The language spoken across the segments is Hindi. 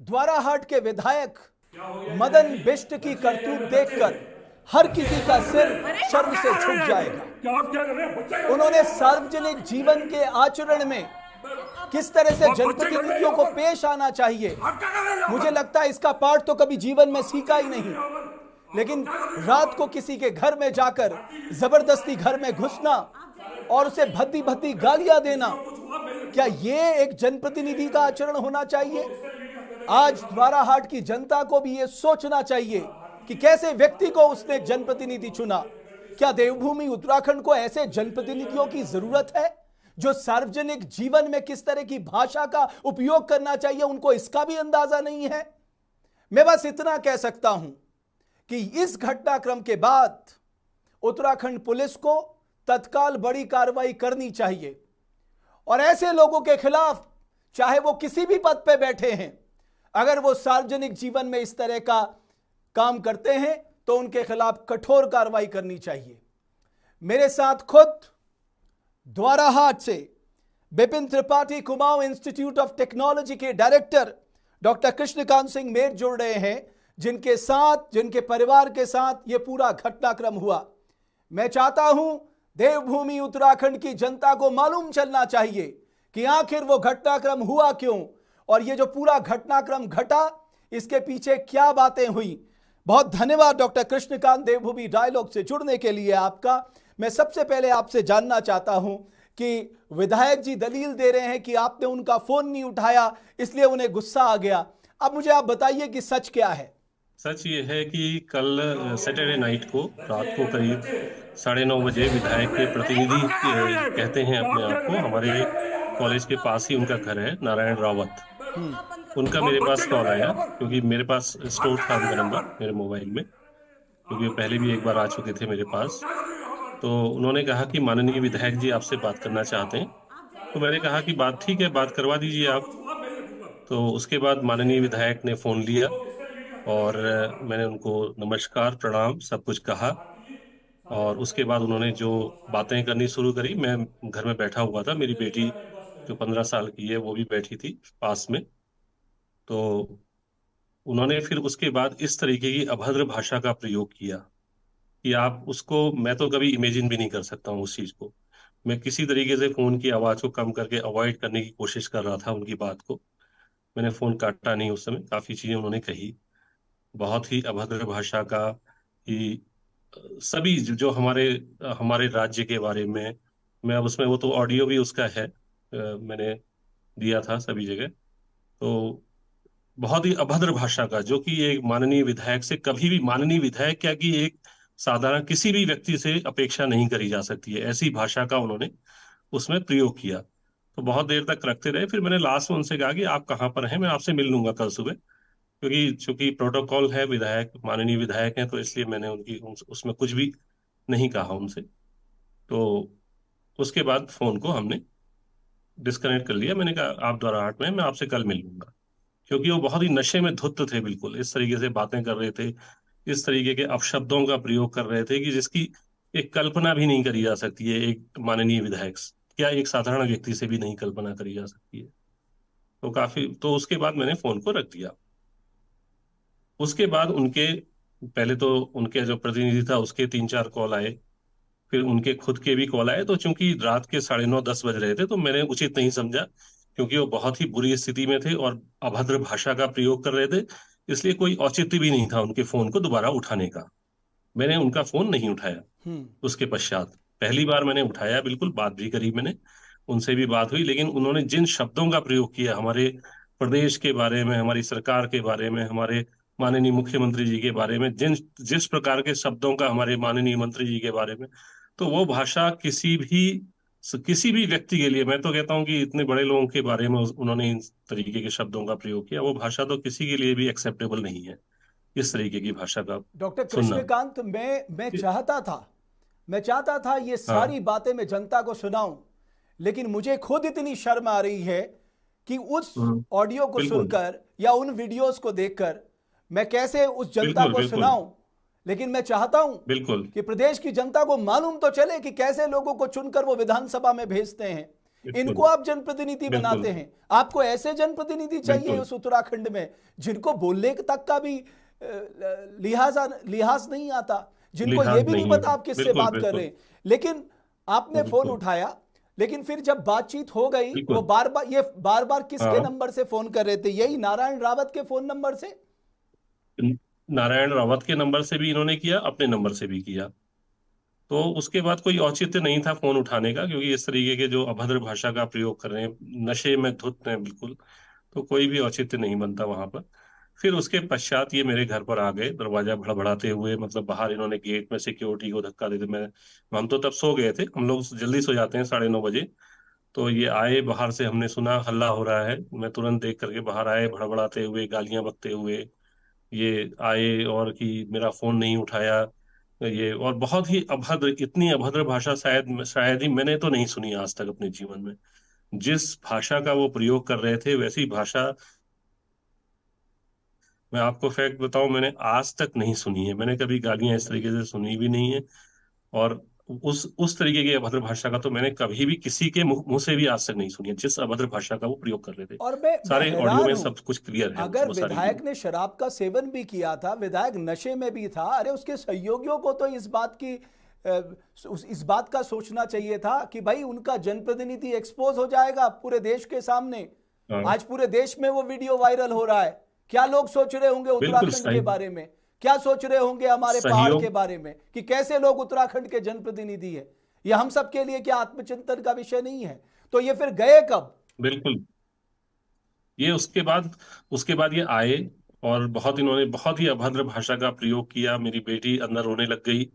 द्वाराहाट के विधायक मदन बिष्ट की करतूत देखकर हर किसी का सिर शर्म से झुक जाएगा। उन्होंने सार्वजनिक जीवन के आचरण में किस तरह से जनप्रतिनिधियों को पेश आना चाहिए, मुझे लगता है इसका पाठ तो कभी जीवन में सीखा ही नहीं। लेकिन रात को किसी के घर में जाकर जबरदस्ती घर में घुसना और उसे भद्दी भद्दी गालियां देना, क्या ये एक जनप्रतिनिधि का आचरण होना चाहिए? आज द्वाराहाट की जनता को भी ये सोचना चाहिए कि कैसे व्यक्ति को उसने जनप्रतिनिधि चुना। क्या देवभूमि उत्तराखंड को ऐसे जनप्रतिनिधियों की जरूरत है जो सार्वजनिक जीवन में किस तरह की भाषा का उपयोग करना चाहिए, उनको इसका भी अंदाजा नहीं है। मैं बस इतना कह सकता हूं कि इस घटनाक्रम के बाद उत्तराखंड पुलिस को तत्काल बड़ी कार्रवाई करनी चाहिए और ऐसे लोगों के खिलाफ, चाहे वो किसी भी पद पे बैठे हैं, अगर वो सार्वजनिक जीवन में इस तरह का काम करते हैं तो उनके खिलाफ कठोर कार्रवाई करनी चाहिए। मेरे साथ खुद द्वाराहाट से Bipin Tripathi Kumaon institute of technology के डायरेक्टर डॉक्टर कृष्णकांत सिंह मेर जुड़ रहे हैं, जिनके साथ, जिनके परिवार के साथ ये पूरा घटनाक्रम हुआ। मैं चाहता हूं देवभूमि उत्तराखंड की जनता को मालूम चलना चाहिए कि आखिर वो घटनाक्रम हुआ क्यों और ये जो पूरा घटनाक्रम घटा इसके पीछे क्या बातें हुई। बहुत धन्यवाद डॉक्टर कृष्णकांत, देवभूमि डायलॉग से जुड़ने के लिए आपका। मैं सबसे पहले आपसे जानना चाहता हूं कि विधायक जी दलील दे रहे हैं कि आपने उनका फोन नहीं उठाया इसलिए उन्हें गुस्सा आ गया। अब मुझे आप बताइए कि सच क्या है? सच ये है कि कल सैटरडे नाइट को रात को करीब 9:30 बजे विधायक के प्रतिनिधि कहते हैं अपने आप को, हमारे कॉलेज के पास ही उनका घर है, नारायण रावत। उनका मेरे पास कॉल आया क्योंकि मेरे पास स्टोर था उनका नंबर मेरे मोबाइल में, क्योंकि वो पहले भी एक बार आ चुके थे मेरे पास। तो उन्होंने कहा कि माननीय विधायक जी आपसे बात करना चाहते हैं। तो मैंने कहा कि बात ठीक है, बात करवा दीजिए आप। तो उसके बाद माननीय विधायक ने फोन लिया और मैंने उनको नमस्कार प्रणाम सब कुछ कहा और उसके बाद उन्होंने जो बातें करनी शुरू करी। मैं घर में बैठा हुआ था, मेरी बेटी जो 15 साल की है वो भी बैठी थी पास में। तो उन्होंने फिर उसके बाद इस तरीके की अभद्र भाषा का प्रयोग किया कि आप उसको, मैं तो कभी इमेजिन भी नहीं कर सकता हूँ उस चीज को। मैं किसी तरीके से फोन की आवाज को कम करके अवॉइड करने की कोशिश कर रहा था उनकी बात को। मैंने फोन काटा नहीं उस समय, काफी चीजें उन्होंने कही बहुत ही अभद्र भाषा का कि सभी जो हमारे हमारे राज्य के बारे में। मैं अब उसमें, वो तो ऑडियो भी उसका है, मैंने दिया था सभी जगह। तो बहुत ही अभद्र भाषा का, जो कि एक माननीय विधायक से कभी भी, माननीय विधायक क्या कि एक साधारण किसी भी व्यक्ति से अपेक्षा नहीं करी जा सकती है, ऐसी भाषा का उन्होंने उसमें प्रयोग किया। तो बहुत देर तक रखते रहे। फिर मैंने लास्ट में उनसे कहा कि आप कहाँ पर हैं, मैं आपसे मिल लूंगा कल सुबह, क्योंकि चूंकि प्रोटोकॉल है, विधायक माननीय विधायक हैं, तो इसलिए मैंने उसमें कुछ भी नहीं कहा उनसे। तो उसके बाद फोन को हमने डिस्कनेक्ट कर लिया। मैंने कहा आप द्वाराहाट में हैं, मैं आपसे कल मिल लूंगा। क्योंकि वो बहुत ही नशे में धुत थे, बिल्कुल इस तरीके से बातें कर रहे थे, इस तरीके के अपशब्दों का प्रयोग कर रहे थे कि जिसकी एक कल्पना भी नहीं करी जा सकती है एक माननीय विधायक क्या एक साधारण व्यक्ति से भी नहीं कल्पना करी जा सकती है। तो काफी, तो उसके बाद मैंने फोन को रख दिया। उसके बाद उनके, पहले तो उनके जो प्रतिनिधि था उसके 3-4 कॉल आए, फिर उनके खुद के भी कॉल आए। तो चूंकि रात के 9:30-10 बज रहे थे तो मैंने उचित नहीं समझा, क्योंकि वो बहुत ही बुरी स्थिति में थे और अभद्र भाषा का प्रयोग कर रहे थे, इसलिए कोई औचित्य भी नहीं था उनके फोन को दोबारा उठाने का। मैंने उनका फोन नहीं उठाया। हम्म। उसके पश्चात पहली बार मैंने उठाया, बिल्कुल बात भी करी मैंने, उनसे भी बात हुई, लेकिन उन्होंने जिन शब्दों का प्रयोग किया हमारे प्रदेश के बारे में, हमारी सरकार के बारे में, हमारे माननीय मुख्यमंत्री जी के बारे में, जिस प्रकार के शब्दों का हमारे माननीय मंत्री जी के बारे में, तो वो भाषा किसी भी व्यक्ति के लिए, मैं तो कहता हूं कि इतने बड़े लोगों के बारे में उन्होंने इन तरीके के शब्दों का प्रयोग किया, वो भाषा तो किसी के लिए भी एक्सेप्टेबल नहीं है, इस तरीके की भाषा का डॉक्टर सुनना। कृष्णकांत, मैं चाहता था ये हाँ। सारी बातें मैं जनता को सुनाऊं, लेकिन मुझे खुद इतनी शर्म आ रही है कि उस हम्म, ऑडियो को बिल्कुल सुनकर या उन वीडियोस को देखकर मैं कैसे उस जनता बिल्कुल को बिल्कुल सुनाऊं। लेकिन मैं चाहता हूं बिल्कुल। कि प्रदेश की जनता को मालूम तो चले कि कैसे लोगों को चुनकर वो विधानसभा में भेजते हैं। इनको बिल्कुल आप जनप्रतिनिधि बिल्कुल बनाते हैं। आपको ऐसे जनप्रतिनिधि चाहिए बिल्कुल उस उत्तराखंड में जिनको बोलने तक का भी लिहाज नहीं आता, जिनको ये लिहाज भी नहीं नहीं पता है। आप किससे बिल्कुल बात कर रहे बिल्कुल हैं। लेकिन आपने फोन बिल्कुल उठाया, लेकिन फिर जब बातचीत हो गई, वो बिल्कुल। बार बार किसके हाँ, नंबर से फोन कर रहे थे? यही नारायण रावत के फोन नंबर से? नारायण रावत के नंबर से भी इन्होंने किया, अपने नंबर से भी किया। तो उसके बाद कोई औचित्य नहीं था फोन उठाने का, क्योंकि इस तरीके के जो अभद्र भाषा का प्रयोग कर रहे हैं, नशे में धुत हैं बिल्कुल, तो कोई भी औचित्य नहीं बनता वहां पर। फिर उसके पश्चात ये मेरे घर पर आ गए, दरवाजा भड़बड़ाते हुए, मतलब बाहर इन्होंने गेट में सिक्योरिटी को धक्का देते। मैं हम तो तब सो गए थे, हम लोग जल्दी सो जाते हैं 9:30 बजे। तो ये आए बाहर से, हमने सुना हल्ला हो रहा है, मैं तुरंत देख करके बाहर आए, भड़बड़ाते हुए, गालियां बकते हुए ये आए, और कि मेरा फोन नहीं उठाया ये, और बहुत ही अभद्र, इतनी अभद्र भाषा शायद शायद ही मैंने तो नहीं सुनी आज तक अपने जीवन में। जिस भाषा का वो प्रयोग कर रहे थे, वैसी भाषा मैं आपको फैक्ट बताऊं, मैंने आज तक नहीं सुनी है। मैंने कभी गालियां इस तरीके से सुनी भी नहीं है। और उस तरीके की अभद्र भाषा का तो मैंने कभी भी किसी के मुंह से भी आज तक नहीं सुनी है, जिस अभद्र भाषा का वो प्रयोग कर रहे थे। और मैं सारे ऑडियो हैरान में हूं, सब कुछ क्लियर है, अगर वो सारी विधायक चीजें। ने शराब का सेवन भी किया था, विधायक नशे में भी था, अरे उसके सहयोगियों को तो इस बात का सोचना चाहिए था कि भाई उनका जनप्रतिनिधि एक्सपोज हो जाएगा पूरे देश के सामने। हाँ, आज पूरे देश में वो वीडियो वायरल हो रहा है। क्या लोग सोच रहे होंगे बिल्कुल उत्तराखंड के सही। बारे में? क्या सोच रहे होंगे हमारे पहाड़ के सहयोग, बारे में कि कैसे लोग उत्तराखंड के जनप्रतिनिधि है? ये हम सब के लिए क्या आत्मचिंतन का विषय नहीं है? तो ये फिर गए कब? बिल्कुल। ये उसके बाद ये आए, और इन्होंने बहुत ही अभद्र भाषा का प्रयोग किया। मेरी बेटी अंदर रोने लग गई।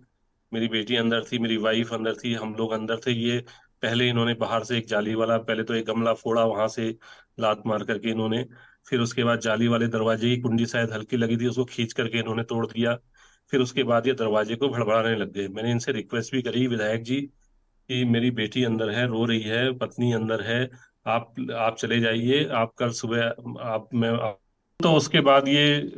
मेरी बेटी अंदर थी, मेरी वाइफ अंदर थी, हम लोग अंदर थे। ये पहले इन्होंने बाहर से एक जाली वाला, पहले तो एक गमला फोड़ा वहां से, लात मार करके इन्होंने। फिर उसके बाद जाली वाले दरवाजे की कुंडी शायद हल्की लगी थी, उसको खींच करके इन्होंने तोड़ दिया। फिर उसके बाद ये दरवाजे को भड़बड़ाने लग गए। मैंने इनसे रिक्वेस्ट भी करी, विधायक जी, कि मेरी बेटी अंदर है, रो रही है, पत्नी अंदर है, आप चले जाइए, आप कल सुबह आप मैं तो उसके बाद ये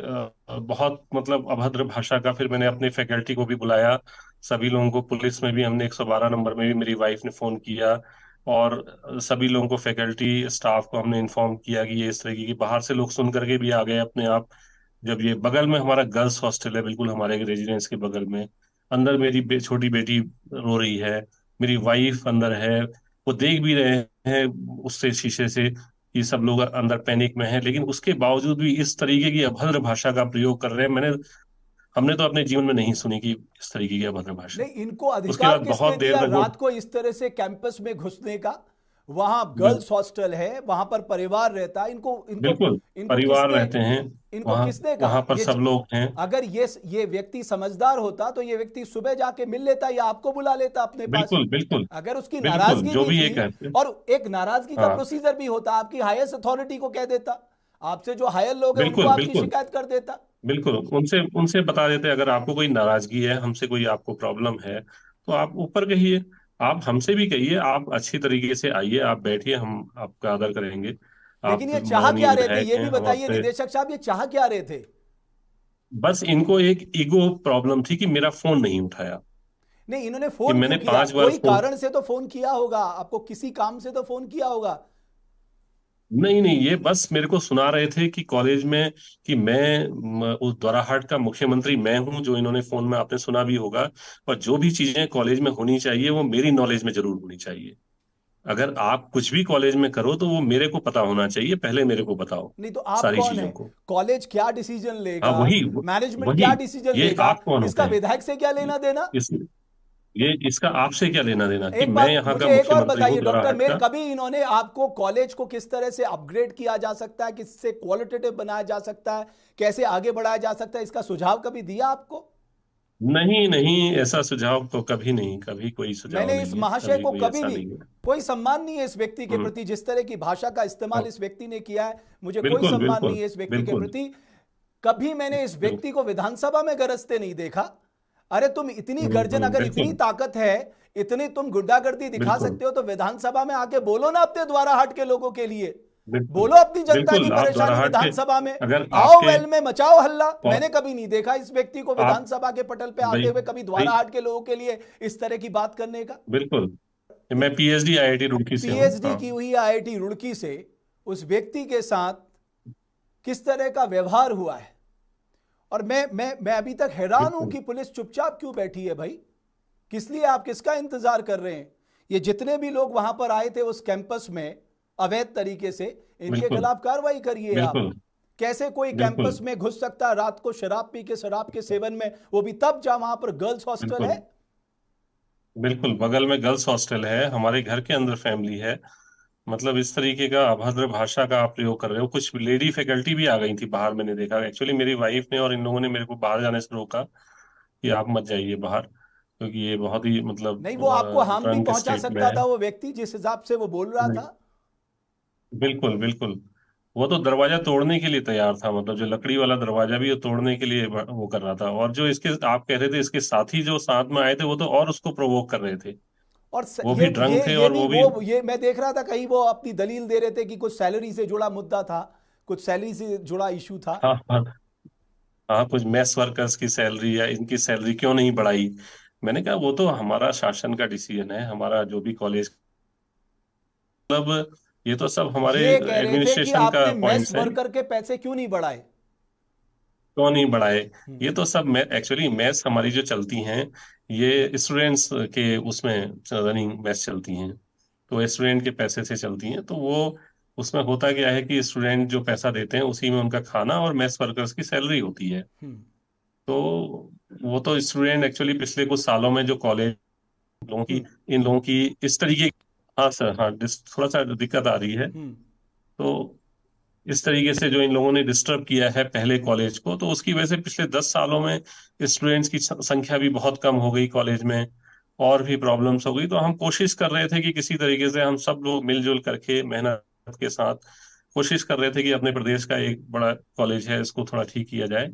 बहुत मतलब अभद्र भाषा का, फिर मैंने अपने फैकल्टी को भी बुलाया, सभी लोगों को, पुलिस में भी हमने 112 नंबर में भी मेरी वाइफ ने फोन किया, और सभी लोगों को, फैकल्टी स्टाफ को हमने इन्फॉर्म किया कि ये इस तरीके की, बाहर से लोग सुन करके भी आ गए अपने आप। जब ये बगल में हमारा गर्ल्स हॉस्टल है, बिल्कुल हमारे रेजिडेंस के बगल में, अंदर मेरी छोटी बेटी रो रही है, मेरी वाइफ अंदर है, वो देख भी रहे हैं उससे शीशे से कि सब लोग अंदर पैनिक में हैं, लेकिन उसके बावजूद भी इस तरीके की अभद्र भाषा का प्रयोग कर रहे हैं। हमने तो अपने जीवन में नहीं सुनी कि इस तरीके की अभद्र भाषा। नहीं, इनको उसके अधिकार बाद किसने बहुत देर दिया तक वो, रात को इस तरह से कैंपस में घुसने का? वहां बिल, गर्ल्स हॉस्टल है, वहां पर परिवार रहता है। इनको इनको बिल्कुल इनको परिवार किसने रहते हैं इनको वहाँ, किसने वहां कहा पर सब लोग हैं। अगर ये व्यक्ति समझदार होता तो ये व्यक्ति सुबह जाके मिल लेता या आपको बुला लेता अपने पास। बिल्कुल बिल्कुल अगर उसकी बिल्कुल, नाराजगी जो भी भी ये थी, कहते हैं। और एक नाराजगी का हाँ, प्रोसीजर भी होता, आपकी हाईएस्ट अथॉरिटी को कह देता, आपसे जो हायर लोग हैं उनको बिल्कुल आपकी बिल्कुल शिकायत कर देता। बिल्कुल, उनसे उनसे बता देते, अगर आपको कोई नाराजगी है हमसे, कोई आपको प्रॉब्लम है, तो आप ऊपर कहिए, आप हमसे भी कहिए, आप अच्छी तरीके से आइए, आप बैठिए, हम आपका आदर करेंगे। लेकिन आप ये चाह माननीय क्या रहे थे, विधायक ये हैं, भी हम बताइए आपसे, निदेशक साहब, ये चाह क्या रहे थे? बस इनको एक ईगो प्रॉब्लम थी कि मेरा फोन नहीं उठाया, नहीं, इन्होंने कि फोन क्यों मैंने किया? 5 बार कोई फोन, कारण से तो फोन किया होगा आपको, किसी काम से तो फोन किया होगा। नहीं नहीं, ये बस मेरे को सुना रहे थे कि कॉलेज में, कि मैं उस द्वाराहाट का मुख्यमंत्री मैं हूं, जो इन्होंने फोन में आपने सुना भी होगा, और जो भी चीजें कॉलेज में होनी चाहिए वो मेरी नॉलेज में जरूर होनी चाहिए। अगर आप कुछ भी कॉलेज में करो तो वो मेरे को पता होना चाहिए, पहले मेरे को बताओ नहीं तो आप सारी कौन चीजों है? को। कॉलेज क्या डिसीजन हाँ, लेगा, वही मैनेजमेंट वही क्या डिसीजन ये लेगा, आप कौन होते इसका हैं? विधायक से क्या लेना देना? इस ये इसका आपसे क्या लेना देना कि एक मैं बात यहाँ का मुझे एक और मुख्यमंत्री हूँ बताइए डॉक्टर द्वाराहाट मेर, का? कभी इन्होंने आपको कॉलेज को किस तरह से अपग्रेड किया जा सकता है, किससे क्वालिटेटिव बनाया जा सकता है, कैसे आगे बढ़ाया जा सकता है, इसका सुझाव कभी दिया आपको? नहीं नहीं, ऐसा सुझाव तो कभी नहीं, कभी कोई सुझाव मैंने इस नहीं है, महाशय कभी को कोई कभी ऐसा भी, नहीं है। कोई सम्मान नहीं है इस व्यक्ति के हम्म। प्रति, जिस तरह की भाषा का इस्तेमाल हाँ, इस व्यक्ति ने किया है, मुझे कोई बिल्कुल सम्मान नहीं बिल्कुल है इस व्यक्ति के बिल्कुल प्रति। कभी मैंने इस बिल्कुल व्यक्ति को विधानसभा में गरजते नहीं देखा। अरे तुम इतनी गर्जन, अगर इतनी बिल्कुल ताकत है, इतनी तुम गुंडागर्दी दिखा बिल्कुल सकते हो, तो विधानसभा में आके बोलो ना अपने द्वाराहाट के लोगों के लिए। बिल्कुल बोलो अपनी जनता की बिल्कुल, आप परेशानी द्वाराहाट के, विधानसभा में। अगर आओ आपके, वेल में मचाओ हल्ला। और मैंने कभी नहीं देखा इस व्यक्ति को आप, विधानसभा के पटल पे भाई आते हुए कभी भाई द्वाराहाट के लोगों के लिए इस तरह की बात करने का। बिल्कुल, मैं पीएचडी आईआईटी रुड़की से हूँ। पीएचडी हाँ। की हुई आईआईटी रुड़की से उस व्यक्ति के साथ किस तरह का व्यवहार हुआ है, और मैं अभी तक हैरान हूं कि पुलिस चुपचाप क्यों बैठी है भाई। किस लिए, आप किसका इंतजार कर रहे हैं? ये जितने भी लोग वहां पर आए थे उस कैंपस में अवैध तरीके से, इनके बिल्कुल खिलाफ कार्रवाई करिए आप। बिल्कुल कैसे कोई बिल्कुल कैंपस में घुस सकता है रात को शराब पी के, शराब के सेवन में, वो भी तब जब वहां पर गर्ल्स हॉस्टल बिल्कुल है। बिल्कुल बगल में गर्ल्स हॉस्टल है, हमारे घर के अंदर फैमिली है। मतलब इस तरीके का अभद्र भाषा का आप प्रयोग कर रहे हो। कुछ लेडी फैकल्टी भी आ गई थी बाहर, मैंने देखा। एक्चुअली मेरी वाइफ ने और इन लोगों ने मेरे को बाहर जाने से रोका कि आप मत जाइए बाहर, क्योंकि ये बहुत ही मतलब नहीं, वो आपको हार्म भी ड्रंक पहुंचा स्टेट में सकता है। था वो व्यक्ति, जिस हिसाब से वो बोल रहा था। बिल्कुल बिल्कुल। वो तो दरवाजा तोड़ने के लिए तैयार था, मतलब जो लकड़ी वाला दरवाजा भी वो तोड़ने के लिए वो कर रहा था। और जो इसके आप कह रहे थे इसके साथी जो साथ में आए थे, वो तो और उसको प्रोवोक कर रहे थे। और वो भी ड्रंक थे, ये और भी वो भी। वो ये मैं देख रहा था कहीं वो अपनी दलील दे रहे थे कि कुछ सैलरी से जुड़ा मुद्दा था, कुछ सैलरी से जुड़ा इशू था। हाँ हाँ हाँ, कुछ मेस वर्कर्स की सैलरी या इनकी सैलरी क्यों नहीं बढ़ाई। मैंने कहा वो तो हमारा शासन का डिसीजन है, हमारा जो भी कॉलेज, मतलब ये तो सब हमारे ये कह रहे थे कि एडमिनिस्ट्रेशन का आपने मेस पॉइंट्स हैं। वर्कर के पैसे क्यों नहीं बढ़ाए। क्यों नहीं बढ़ाए? हम्म, ये तो सब एक्चुअली मेस हमारी जो चलती हैं, ये स्टूडेंट्स के उसमें रनिंग मेस चलती हैं, तो स्टूडेंट के पैसे से चलती हैं। तो वो उसमें होता क्या है कि स्टूडेंट जो पैसा देते हैं उसी में उनका खाना और मेस वर्कर्स की सैलरी होती है। हम्म, तो वो तो स्टूडेंट एक्चुअली पिछले कुछ सालों में जो कॉलेज लोगों की, हम्म, इन लोगों की इस तरीके। हाँ सर, हाँ थोड़ा सा दिक्कत आ रही है। हम्म। तो इस तरीके से जो इन लोगों ने डिस्टर्ब किया है पहले कॉलेज को, तो उसकी वजह से पिछले 10 सालों में स्टूडेंट्स की संख्या भी बहुत कम हो गई कॉलेज में, और भी प्रॉब्लम्स हो गई। तो हम कोशिश कर रहे थे कि किसी तरीके से हम सब लोग मिलजुल करके मेहनत के साथ कोशिश कर रहे थे कि अपने प्रदेश का एक बड़ा कॉलेज है इसको थोड़ा ठीक किया जाए,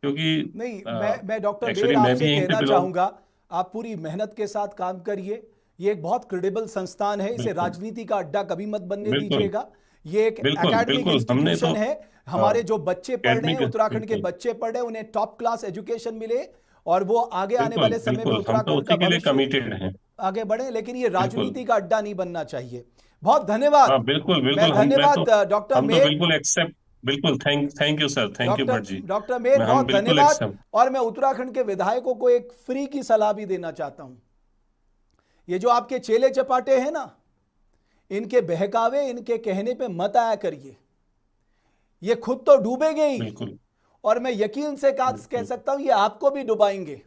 क्योंकि नहीं, मैं डॉक्टर मेर एक्चुअली मैं आपसे भी यहीं पे कहना बिलोंग। चाहूंगा, आप पूरी मेहनत के साथ काम करिए। ये एक बहुत क्रेडिबल संस्थान है, इसे बिल्कुल राजनीति का अड्डा कभी मत बनने बिल्कुल दीजिएगा। ये एक बिल्कुल एकेडमिक बिल्कुल हमने तो। इंस्टीट्यूशन है। हाँ, हमारे जो बच्चे पढ़ रहे हैं, एकेडमिक। उत्तराखंड के बिल्कुल बच्चे पढ़ रहे हैं, उन्हें टॉप क्लास एजुकेशन मिले, और वो आगे आने बिल्कुल वाले समय में बिल्कुल, हम तो उत्तराखंड का उसी के लिए भविष्य कमिटेड हैं। आगे बढ़े। लेकिन ये बिल्कुल। राजनीति का अड्डा नहीं बनना चाहिए। बहुत धन्यवाद। हाँ बिल्कुल मैं बिल्कुल, मैं तो, धन्यवाद डॉक्टर हम तो मेर। बिल्कुल एक्सेप्ट। बिल्कुल, thank you sir, thank you doctor Bhatt ji. Doctor Mer, हम बहुत बिल्कुल धन्यवाद। एक्सेप्ट। और मैं उत्तराखंड के विधायकों को एक फ्री की सलाह भी देना चाहता हूं। ये जो आपके चेले चपाटे हैं ना, इनके बहकावे, इनके कहने पे मत आया करिए। ये खुद तो डूबेंगे ही, बिल्कुल और मैं यकीन से कह बिल्कुल सकता हूं ये आपको भी डुबाएंगे।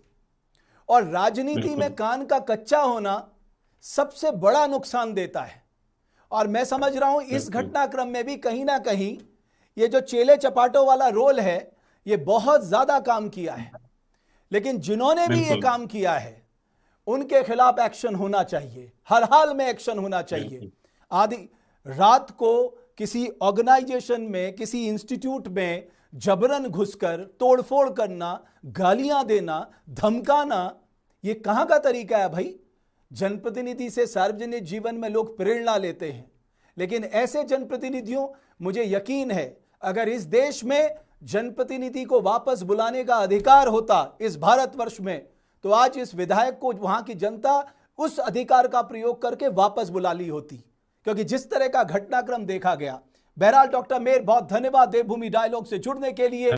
और राजनीति में बिल्कुल कान का कच्चा होना सबसे बड़ा नुकसान देता है। और मैं समझ रहा हूं इस बिल्कुल घटनाक्रम में भी कहीं ना कहीं ये जो चेले चपाटों वाला रोल है, ये बहुत ज्यादा काम किया है। लेकिन जिन्होंने भी ये बिल्कुल काम किया है, उनके खिलाफ एक्शन होना चाहिए, हर हाल में एक्शन होना चाहिए। बिल्कुल आदि रात को किसी ऑर्गेनाइजेशन में, किसी इंस्टीट्यूट में जबरन घुसकर तोड़फोड़ करना, गालियां देना, धमकाना, ये कहां का तरीका है भाई? जनप्रतिनिधि से सार्वजनिक जीवन में लोग प्रेरणा लेते हैं, लेकिन ऐसे जनप्रतिनिधियों, मुझे यकीन है अगर इस देश में जनप्रतिनिधि को वापस बुलाने का अधिकार होता इस भारतवर्ष में, तो आज इस विधायक को वहां की जनता उस अधिकार का प्रयोग करके वापस बुला ली होती, क्योंकि जिस तरह का घटनाक्रम देखा गया। बहरहाल डॉक्टर मेर, बहुत धन्यवाद देवभूमि डायलॉग से जुड़ने के लिए।